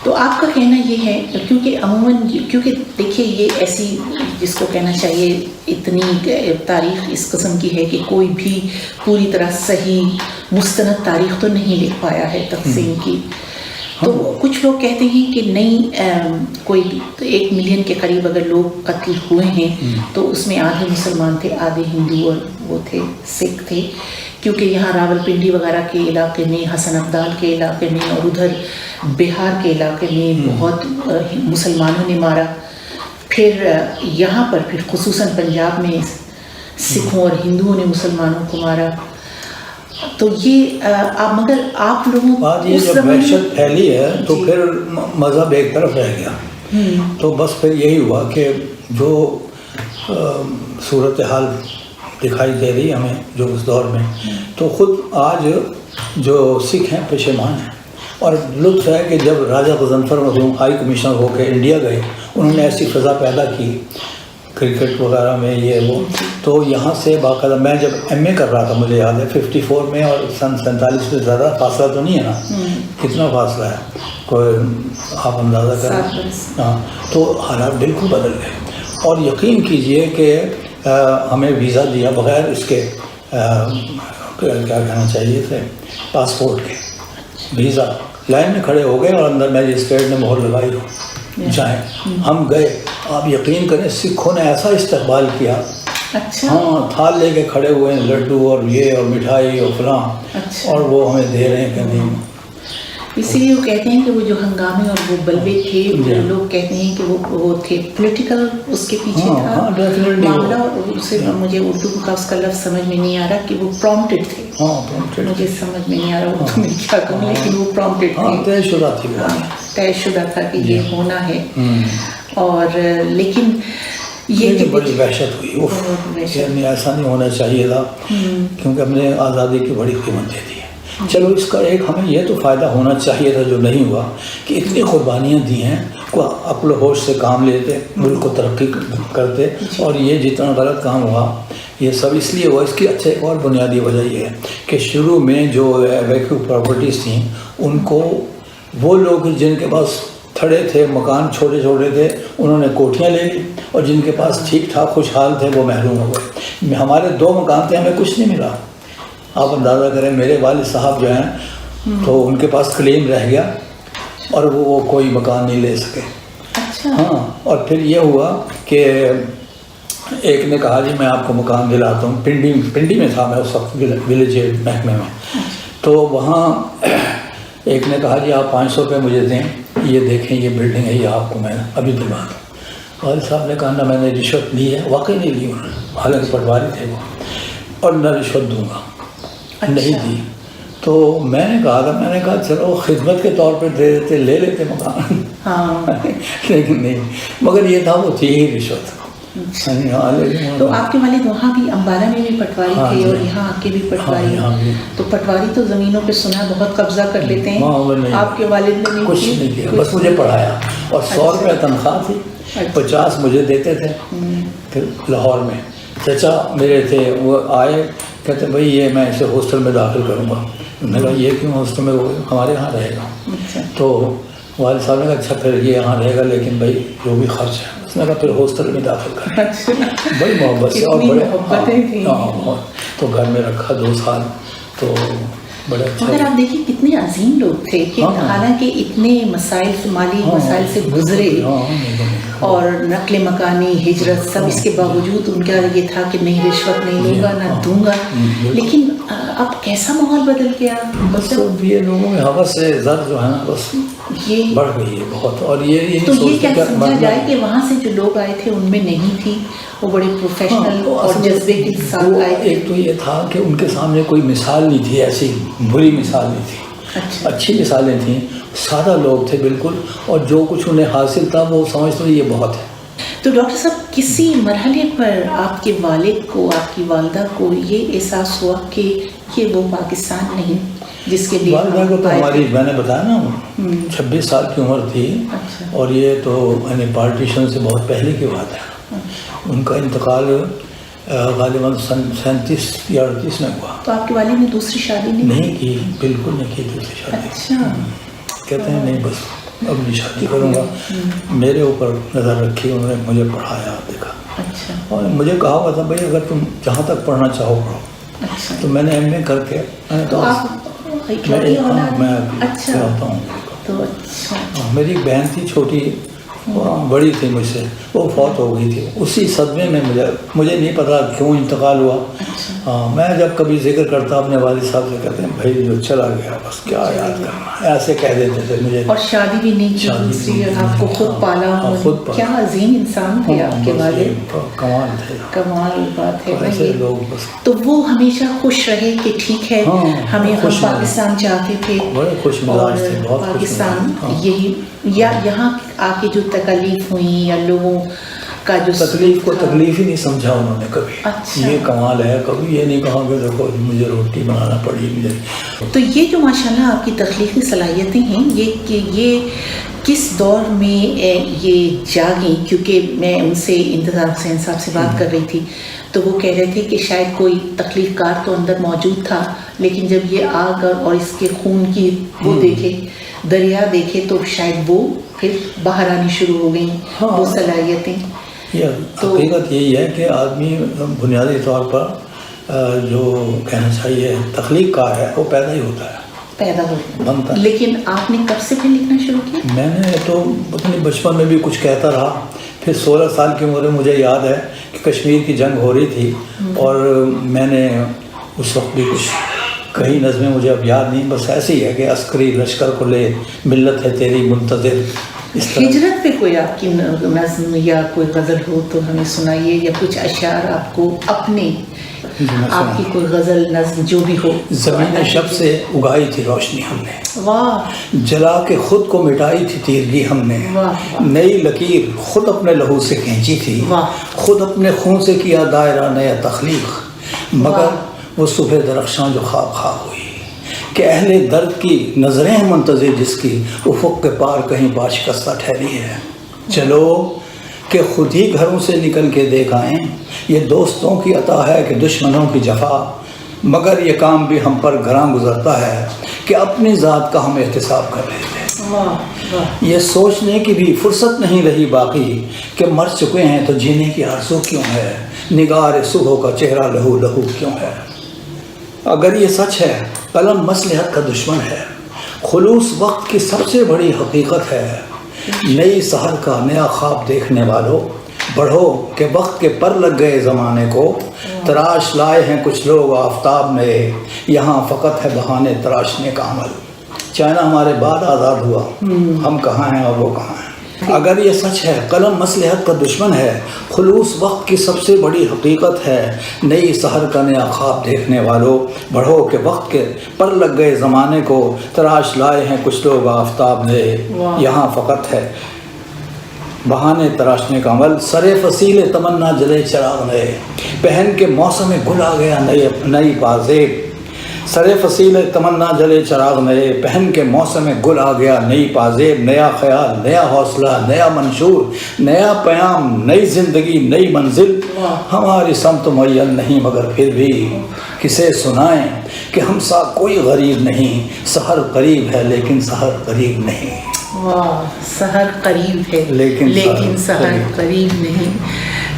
تو آپ کا کہنا یہ ہے کیونکہ عموماً کیونکہ دیکھیے یہ ایسی جس کو کہنا چاہیے اتنی تاریخ اس قسم کی ہے کہ کوئی بھی پوری طرح صحیح مستند تاریخ تو نہیں لکھ پایا ہے تقسیم کی. تو کچھ لوگ کہتے ہیں کہ نہیں کوئی 1 ملین کے قریب اگر لوگ قتل ہوئے ہیں تو اس میں آدھے مسلمان تھے آدھے ہندو اور وہ تھے سکھ تھے, کیونکہ یہاں راول پنڈی وغیرہ کے علاقے میں, حسن ابدال کے علاقے میں اور ادھر بہار کے علاقے میں بہت مسلمانوں نے مارا. پھر یہاں پر پھر خصوصاً پنجاب میں سکھوں اور ہندوؤں نے مسلمانوں کو مارا. تو یہ مگر آپ لوگوں بات یہ جب وحشت پھیلی ہے تو پھر مذہب ایک طرف رہ گیا. تو بس پھر یہی ہوا کہ جو صورتحال دکھائی دے رہی ہمیں جو اس دور میں, تو خود آج جو سکھ ہیں پشیمان ہیں. اور لطف ہے کہ جب راجہ غضنفر مرحوم ہائی کمشنر ہو کے انڈیا گئے, انہوں نے ایسی فضا پیدا کی کرکٹ وغیرہ میں یہ وہ, تو یہاں سے باقاعدہ میں جب ایم اے کر رہا تھا مجھے یاد ہے 54 میں, اور سن 47 میں زیادہ فاصلہ تو نہیں ہے نا, کتنا فاصلہ ہے کوئی آپ اندازہ کریں. ہاں, تو حالات بالکل بدل گئے. اور یقین کیجئے کہ ہمیں ویزا دیا بغیر اس کے کیا کہنا چاہیے تھے پاسپورٹ کے, ویزا لائن میں کھڑے ہو گئے اور اندر میجسٹریٹ نے مہر لگائی جائیں. ہم گئے, آپ یقین کریں سکھوں نے ایسا استقبال کیا. اچھا. ہاں, تھال لے کے کھڑے ہوئے ہیں, لڈو اور یہ اور مٹھائی اور فلاں, اور وہ ہمیں دے رہے ہیں کہ نہیں. اسی لیے وہ کہتے ہیں کہ وہ جو ہنگامے اور وہ بلبے تھے, وہ لوگ کہتے ہیں کہ وہ تھے پولیٹیکل, اس کے پیچھے تھا معاملہ. اور اسے مجھے اردو کا اس کا لفظ سمجھ میں نہیں آ رہا کہ وہ پرومپٹڈ تھے. مجھے سمجھ میں نہیں آ رہا اردو میں کیا کہوں, لیکن وہ پرومپٹڈ تھے, طے شدہ تھی, طے شدہ تھا کہ یہ ہونا ہے. اور لیکن یہ بڑی وحشت ہوئی, ایسا نہیں ہونا چاہیے تھا, کیونکہ ہم نے آزادی کی بڑی قیمت دے دی ہے. چلو اس کا ایک ہمیں یہ تو فائدہ ہونا چاہیے تھا جو نہیں ہوا, کہ اتنی قربانیاں دی ہیں, کو عقل و ہوش سے کام لیتے, ملک کو ترقی کرتے. اور یہ جتنا غلط کام ہوا یہ سب اس لیے ہوا. اس کی اچھا ایک اور بنیادی وجہ یہ ہے کہ شروع میں جو ویکیو پراپرٹیز تھیں ان کو وہ لوگ جن کے پاس تھڑے تھے, مکان چھوٹے چھوٹے تھے, انہوں نے کوٹھیاں لے لی, اور جن کے پاس ٹھیک ٹھاک خوشحال تھے وہ محروم ہو گئے. ہمارے 2 مکان تھے, ہمیں کچھ نہیں ملا. آپ اندازہ کریں, میرے والد صاحب جو ہیں تو ان کے پاس کلیم رہ گیا اور وہ کوئی مکان نہیں لے سکے. ہاں, اور پھر یہ ہوا کہ ایک نے کہا جی میں آپ کو مکان دلاتا ہوں, پنڈی میں تھا میں اس وقت ولیج محکمے میں. تو وہاں ایک نے کہا جی آپ 500 روپے مجھے دیں, یہ دیکھیں یہ بلڈنگ ہے, یہ آپ کو میں ابھی دلوا دوں. والد صاحب نے کہا نہ میں نے رشوت لی ہے, واقعی نہیں لی انہوں نے, حالانکہ پٹواری تھے وہ, اور نہ رشوت دوں گا. نہیں دی. تو میں نے کہا چلو خدمت کے طور پہ دے دیتے, لے لیتے مکان. لیکن نہیں, مگر یہ تھا وہ تھی ہی رشوت. تو آپ کے والد وہاں بھی امبالہ میں بھی پٹواری تھے اور یہاں آ کے بھی پٹواری. تو پٹواری تو زمینوں پہ سنا بہت قبضہ کر لیتے ہیں, آپ کے والد نے کچھ نہیں کیا, بس مجھے پڑھایا. اور 100 روپے تنخواہ تھی, 50 مجھے دیتے تھے. لاہور میں چچا میرے تھے, وہ آئے کہتے ہیں بھائی یہ میں اسے ہاسٹل میں داخل کروں گا. میں نے کہا یہ کیوں ہاسٹل میں, ہمارے یہاں رہے گا. تو والد صاحب نے کہا اچھا پھر یہ یہاں رہے گا, لیکن بھائی جو بھی خرچ ہے. اس نے کہا پھر ہاسٹل میں داخل کر. بڑی محبت سے اور بڑے, تو گھر میں رکھا 2 سال. تو بڑے اچھا. مگر آپ دیکھیے کتنے عظیم لوگ تھے کہ حالانکہ اتنے مسائل مالی مسائل سے گزرے اور نقل مکانی ہجرت سب, اس کے باوجود ان کا یہ تھا کہ نہیں رشوت نہیں لوں گا نہ دوں گا. لیکن اب کیسا ماحول بدل گیا. بس یہ لوگوں میں حوث سے زر جو ہے نا بس یہ بڑھ گئی ہے بہت. اور یہ تو یہ کیا سمجھا جائے کہ وہاں سے جو لوگ آئے تھے ان میں نہیں تھی, وہ بڑے پروفیشنل اور جذبے کے ساتھ آئے تھے. ایک تو یہ تھا کہ ان کے سامنے کوئی مثال نہیں تھی, ایسی بری مثال نہیں تھی. اچھی مثالیں تھیں, سادہ لوگ تھے بالکل, اور جو کچھ انہیں حاصل تھا وہ سمجھتے یہ بہت ہے. تو ڈاکٹر صاحب کسی مرحلے پر آپ کے والد کو, آپ کی والدہ کو یہ احساس ہوا کہ یہ وہ پاکستان نہیں جس کے لیے والدہ کو تو ہماری, میں نے بتایا نا 26 سال کی عمر تھی, اور یہ تو یعنی پارٹیشن سے بہت پہلے کی بات ہے. ان کا انتقال غالباً سن 37 یا 38 میں ہوا. تو آپ کے والد نے دوسری شادی نہیں کی؟ بالکل نہیں کی دوسری شادی. اچھا. کہتے ہیں نہیں بس اپنی شادی کروں گا. میرے اوپر نظر رکھی, انہوں نے مجھے پڑھایا دیکھا, اچھا اور مجھے کہا ہوا تھا بھائی اگر تم جہاں تک پڑھنا چاہو پڑھو. اچھا. تو میں نے MA کر کے میں نے تو کہا آپ اکلوتی اولاد؟ میں اچھا. کہتا ہوں. تو اچھا. میری ایک بہن تھی چھوٹی, بڑی تھی مجھ سے, وہ فوت ہو گئی تھی. اسی صدمے میں مجھے نہیں پتا کیوں انتقال ہوا. ہاں, میں جب کبھی ذکر کرتا اپنے والد صاحب سے, کہتے ہیں بھائی جو چلا گیا بس کیا یاد کرنا, ایسے کہہ دیتے تھے مجھے. اور شادی بھی نہیں کی دوسری, آپ کو خود پالا, کیا عظیم انسان تھے آپ کے والد. کمال تھے, کمال بات ہے ایسے لوگ بس. تو وہ ہمیشہ خوش رہے کہ ٹھیک ہے ہم پاکستان چاہتے تھے, بڑے خوش مزاج تھے, بہت خوش پاکستان یہی, یا یہاں آ کے جو تکلیف ہوئی یا لوگوں کا جو تکلیف کو تکلیف ہی نہیں سمجھا انہوں نے کبھی. اچھا. یہ کمال ہے, کبھی یہ نہیں کہا کہ دیکھو مجھے روٹی بنانا پڑی مجھے. تو یہ جو ماشاءاللہ آپ کی تخلیقی صلاحیتیں ہیں, یہ کس دور میں یہ جاگیں؟ کیونکہ میں ان سے انتظار حسین صاحب سے بات کر رہی تھی تو وہ کہہ رہے تھے کہ شاید کوئی تخلیق کار تو اندر موجود تھا, لیکن جب یہ آگ اور اس کے خون کی وہ دیکھے, دریا دیکھے, تو شاید وہ پھر باہر آنی شروع ہو گئیں وہ صلاحیتیں. حقیقت یہی ہے کہ آدمی بنیادی طور پر جو کہنا چاہیے تخلیق کار ہے وہ پیدا ہی ہوتا ہے, پیدا ہوتا ہے. لیکن آپ نے کب سے پھر لکھنا شروع کیا؟ میں نے تو اپنے بچپن میں بھی کچھ کہتا رہا. پھر 16 سال کی عمر میں مجھے یاد ہے کہ کشمیر کی جنگ ہو رہی تھی, اور میں نے اس وقت بھی کچھ کئی نظمیں, مجھے اب یاد نہیں, بس ایسی ہے کہ عسکری لشکر کو لے ملت ہے تیری منتظر. ہجرت پہ کوئی آپ کی نظم یا کوئی غزل ہو تو ہمیں سنائیے, یا کچھ اشعار آپ کو اپنے, آپ کی کوئی غزل نظم جو بھی ہو. زمین شب سے اگائی تھی روشنی ہم نے, واہ, جلا کے خود کو مٹائی تھی تیرگی ہم نے, نئی لکیر خود اپنے لہو سے کھینچی تھی, خود اپنے خون سے کیا دائرہ نیا تخلیق, مگر وہ صبح درخشاں جو خواب خواب ہوئی کہ اہل درد کی نظریں منتظر جس کی افق کے پار کہیں باشکستہ ٹھہری ہے. چلو کہ خود ہی گھروں سے نکل کے دیکھ آئیں, یہ دوستوں کی عطا ہے کہ دشمنوں کی جفا, مگر یہ کام بھی ہم پر گراں گزرتا ہے کہ اپنی ذات کا ہم احتساب کر لیتے ہیں. یہ سوچنے کی بھی فرصت نہیں رہی باقی کہ مر چکے ہیں تو جینے کی آرزو کیوں ہے, نگار صبح کا چہرہ لہو لہو کیوں ہے. اگر یہ سچ ہے قلم مصلحت کا دشمن ہے, خلوص وقت کی سب سے بڑی حقیقت ہے. نئی سحر کا نیا خواب دیکھنے والوں, بڑھو کہ وقت کے پر لگ گئے زمانے کو, تراش لائے ہیں کچھ لوگ آفتاب میں, یہاں فقط ہے بہانے تراشنے کا عمل. چائنا ہمارے بعد آزاد ہوا, ہم کہاں ہیں اور وہ کہاں ہیں. اگر یہ سچ ہے قلم مصلحت کا دشمن ہے, خلوص وقت کی سب سے بڑی حقیقت ہے. نئی سحر کا نیا خواب دیکھنے والوں, بڑھو کہ وقت کے پر لگ گئے زمانے کو, تراش لائے ہیں کچھ لوگ آفتاب میں, یہاں فقط ہے بہانے تراشنے کا عمل. سرے فصیل تمنا جلے چراغ نئے, پہن کے موسم گل آ گیا نئی پازیب. سرے فصیل تمنا جلے چراغ نئے, پہن کے موسم گل آ گیا نئی پازیب. نیا خیال, نیا حوصلہ, نیا منشور, نیا پیام, نئی زندگی, نئی منزل. ہماری سمت معین نہیں مگر پھر بھی کسے سنائیں کہ ہم سا کوئی غریب نہیں, سحر قریب ہے لیکن سحر قریب نہیں. واہ, سحر قریب ہے لیکن سحر قریب نہیں.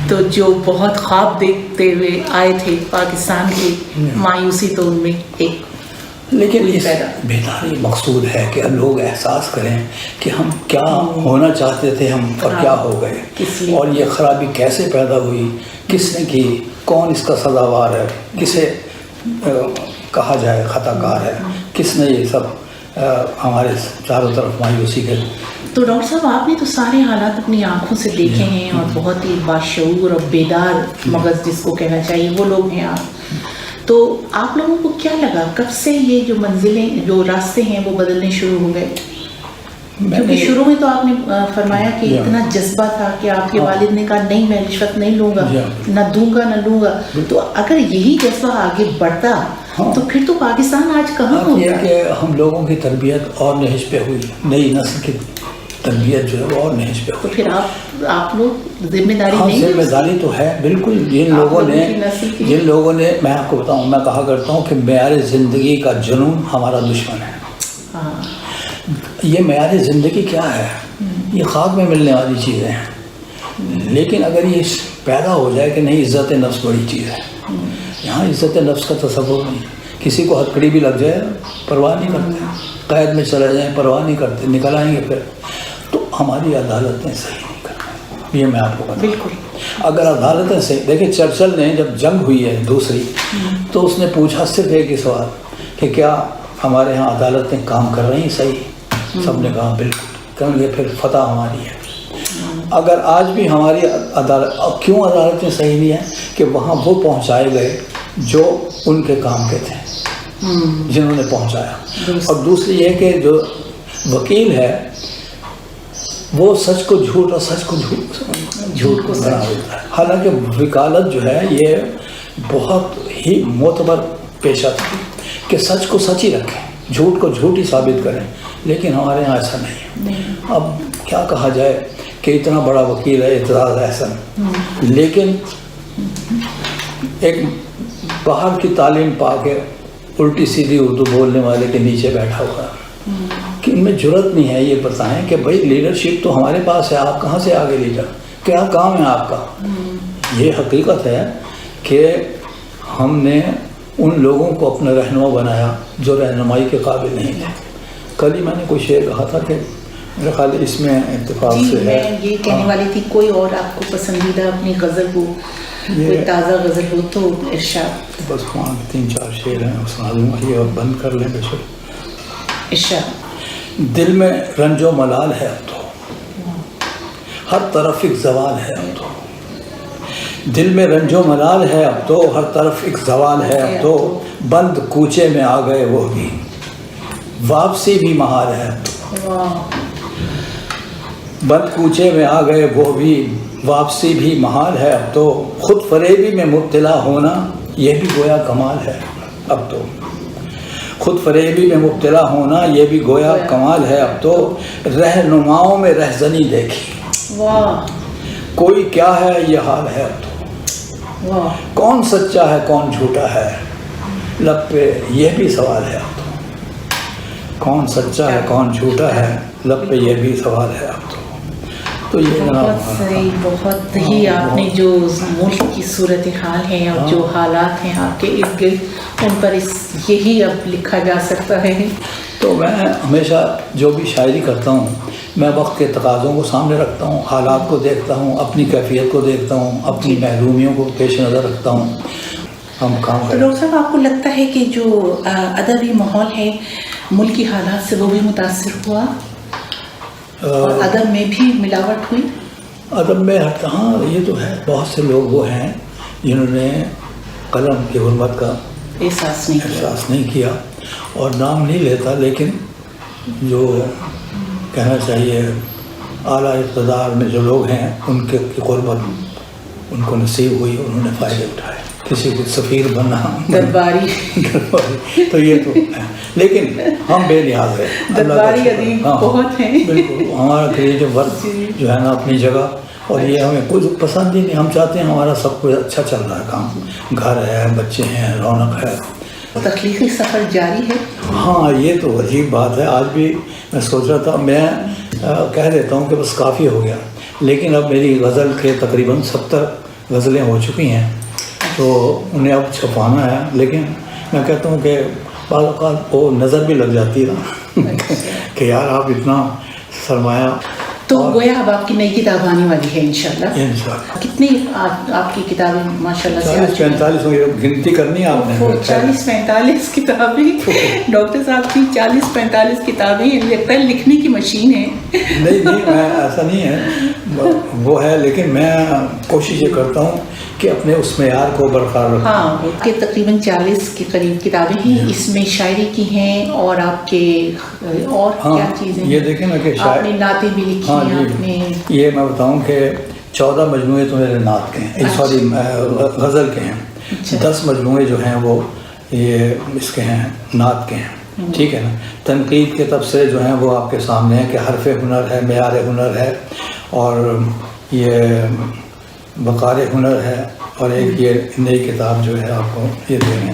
تو جو بہت خواب دیکھتے ہوئے آئے تھے پاکستان کی, مایوسی تو ان میں ایک, لیکن اس بیداری مقصود ہے کہ لوگ احساس کریں کہ ہم کیا ہونا چاہتے تھے ہم اور کیا ہو گئے, اور یہ خرابی کیسے پیدا ہوئی, کس نے کی, کون اس کا سزاوار ہے, کسے کہا جائے خطا کار ہے, کس نے یہ سب ہمارے چاروں طرف مایوسی کے. تو ڈاکٹر صاحب آپ نے تو سارے حالات اپنی آنکھوں سے دیکھے ہیں, اور بہت ہی باشعور اور بیدار مغز جس کو کہنا چاہیے وہ لوگ ہیں آپ. تو آپ لوگوں کو کیا لگا کب سے یہ جو منزلیں جو راستے ہیں وہ بدلنے شروع ہو گئے؟ کیونکہ شروع میں تو آپ نے فرمایا کہ اتنا جذبہ تھا کہ آپ کے والد نے کہا نہیں میں رشوت نہیں لوں گا, نہ دوں گا نہ لوں گا. تو اگر یہی جذبہ آگے بڑھتا تو پھر تو پاکستان آج کہاں ہوگا. یہ کہ ہم لوگوں کی تربیت اور نہج پہ ہوئی, نئی نسل کی تربیت جو ہے وہ اور نہج پہ ہوئی. پھر آپ لوگ ذمہ داری نہیں, ذمہ داری تو ہے بالکل. جن لوگوں نے میں آپ کو بتاؤں, میں کہا کرتا ہوں کہ معیار زندگی کا جنون ہمارا دشمن ہے. یہ معیار زندگی کیا ہے؟ یہ خواب میں ملنے والی چیزیں ہیں. لیکن اگر یہ پیدا ہو جائے کہ نہیں عزت نفس بڑی چیز ہے، یہاں عزت نفس کا تصور نہیں. کسی کو ہتکڑی بھی لگ جائے پرواہ نہیں کرتے، قید میں چلے جائیں پرواہ نہیں کرتے، نکل آئیں گے پھر. تو ہماری عدالتیں صحیح نہیں کرتی، یہ میں آپ کو بتاؤں. بالکل. اگر عدالتیں صحیح، دیکھیں چرچل نے جب جنگ ہوئی ہے دوسری، تو اس نے پوچھا صرف ایک ہی سوال کہ کیا ہمارے ہاں عدالتیں کام کر رہی ہیں صحیح؟ سب نے کہا بالکل. کہیں گے پھر فتح ہماری ہے. اگر آج بھی ہماری عدالت، کیوں عدالتیں صحیح نہیں ہیں؟ کہ وہاں وہ پہنچائے گئے جو ان کے کام کے تھے، جنہوں نے پہنچایا. اور دوسری یہ کہ جو وکیل ہے وہ سچ کو جھوٹ اور سچ کو جھوٹ کو بنا دیتا ہے. حالانکہ وکالت جو ہے یہ بہت ہی معتبر پیشہ تھا کہ سچ کو سچ ہی رکھیں، جھوٹ کو جھوٹ ہی ثابت کریں. لیکن ہمارے یہاں ایسا نہیں ہے. اب کیا کہا جائے کہ اتنا بڑا وکیل ہے اعتراض احسن، لیکن ایک باہر کی تعلیم پا کے الٹی سیدھی اردو بولنے والے کے نیچے بیٹھا ہوا کہ ان میں جرت نہیں ہے یہ بتائیں کہ بھائی لیڈرشپ تو ہمارے پاس ہے، آپ کہاں سے آگے لیڈر، کیا کام ہے آپ کا؟ یہ حقیقت ہے کہ ہم نے ان لوگوں کو اپنا رہنما بنایا جو رہنمائی کے قابل نہیں تھے. کل ہی میں نے کوئی شعر کہا تھا کہ میرا خیال اس میں اتفاق سے ہے. میں یہ کہنے والی تھی کوئی اور آپ کو پسندیدہ اپنی غزل ہو، کوئی تازہ غزل ہو تو ارشاد. بس وہاں 3-4 شعر ہیں سنا دوں گا یہ اور بند کر لیں بے شک. ارشاد. دل میں رنج و ملال ہے اب تو، ہر طرف ایک زوال ہے اب تو. دل میں رنج و ملال ہے اب تو، ہر طرف ایک زوال ہے اب تو. بند کوچے میں آ گئے وہ بھی، واپسی بھی محال ہے اب تو. بند کوچے میں آ گئے وہ بھی، واپسی بھی محال ہے اب تو. خود فریبی میں مبتلا ہونا یہ بھی گویا کمال ہے اب تو. خود فریبی میں مبتلا ہونا یہ بھی گویا کمال ہے اب تو. رہنماؤں میں رہزنی دیکھی، کوئی کیا ہے یہ حال ہے اب تو. کون سچا ہے کون جھوٹا ہے، لب پہ یہ بھی سوال ہے اب تو. کون سچا ہے کون جھوٹا ہے، لب پہ یہ بھی سوال ہے اب تو. تو یہ بہت صحیح، بہت ہی آپ نے جو ملک کی صورتحال ہے اور جو حالات ہیں آپ کے ارد گرد، ان پر یہی اب لکھا جا سکتا ہے. تو میں ہمیشہ جو بھی شاعری کرتا ہوں میں وقت کے تقاضوں کو سامنے رکھتا ہوں، حالات کو دیکھتا ہوں، اپنی کیفیت کو دیکھتا ہوں، اپنی محرومیوں کو پیش نظر رکھتا ہوں. ہم کام کریں. ڈاکٹر صاحب آپ کو لگتا ہے کہ جو ادبی ماحول ہے ملکی حالات سے وہ بھی متاثر ہوا اور ادب میں بھی ملاوٹ ہوئی؟ ادب میں ہاں یہ تو ہے، بہت سے لوگ وہ ہیں جنہوں نے قلم کی حرمت کا احساس نہیں کیا اور نام نہیں لیتا، لیکن جو کہنا چاہیے اعلیٰ اقتدار میں جو لوگ ہیں ان کی قربت ان کو نصیب ہوئی، انہوں نے فائدے اٹھائے. کسی کو سفیر بننا، درباری تو یہ تو ہے، لیکن ہم بے لحاظ ہے، درباری ادیب بہت ہیں. بالکل ہمارا کریٹو ورک جو ہے نا اپنی جگہ، اور یہ ہمیں کچھ پسند ہی نہیں. ہم چاہتے ہیں ہمارا سب کچھ اچھا چل رہا ہے، کام، گھر ہے، بچے ہیں، رونق ہے. تخلیقی سفر جاری ہے. ہاں یہ تو عجیب بات ہے. آج بھی میں سوچ رہا تھا، میں کہہ دیتا ہوں کہ بس کافی ہو گیا، لیکن اب میری غزل کے تقریباً 70 غزلیں ہو چکی ہیں، تو انہیں اب چھپانا ہے. لیکن میں کہتا ہوں کہ بعض اوقات وہ نظر بھی لگ جاتی ہے کہ یار آپ اتنا سرمایہ. تو گویا اب آپ کی نئی کتاب آنے والی ہے انشاءاللہ. کتنی آپ کی کتابیں ماشاءاللہ سے 40-45 گنتی کرنی ہے آپ نے؟ 40-45 کتابیں ڈاکٹر صاحب کی 40-45 کتابیں لگتا ہے لکھنے کی مشین ہے. نہیں میں ایسا نہیں ہے، وہ ہے، لیکن میں کوشش یہ کرتا ہوں کہ اپنے اس معیار کو برقرار رکھوں. ہاں کہ تقریباً 40 کے قریب کتابیں ہیں، اس میں شاعری کی ہیں اور آپ کے اور کیا چیزیں ہیں؟ یہ دیکھیں نا کہ آپ نے نعتیں بھی لکھی ہیں. آپ نے یہ میں بتاؤں کہ 14 مجموعے تو میرے نعت کے ہیں، سوری غزل کے ہیں. 10 مجموعے جو ہیں وہ یہ اس کے ہیں، نعت کے ہیں. ٹھیک ہے نا. تنقید کے تبصرے جو ہیں وہ آپ کے سامنے ہیں کہ حرف ہنر ہے، معیار ہنر ہے، اور یہ وقار ہنر ہے، اور ایک یہ نئی کتاب جو ہے آپ کو یہ دیں گے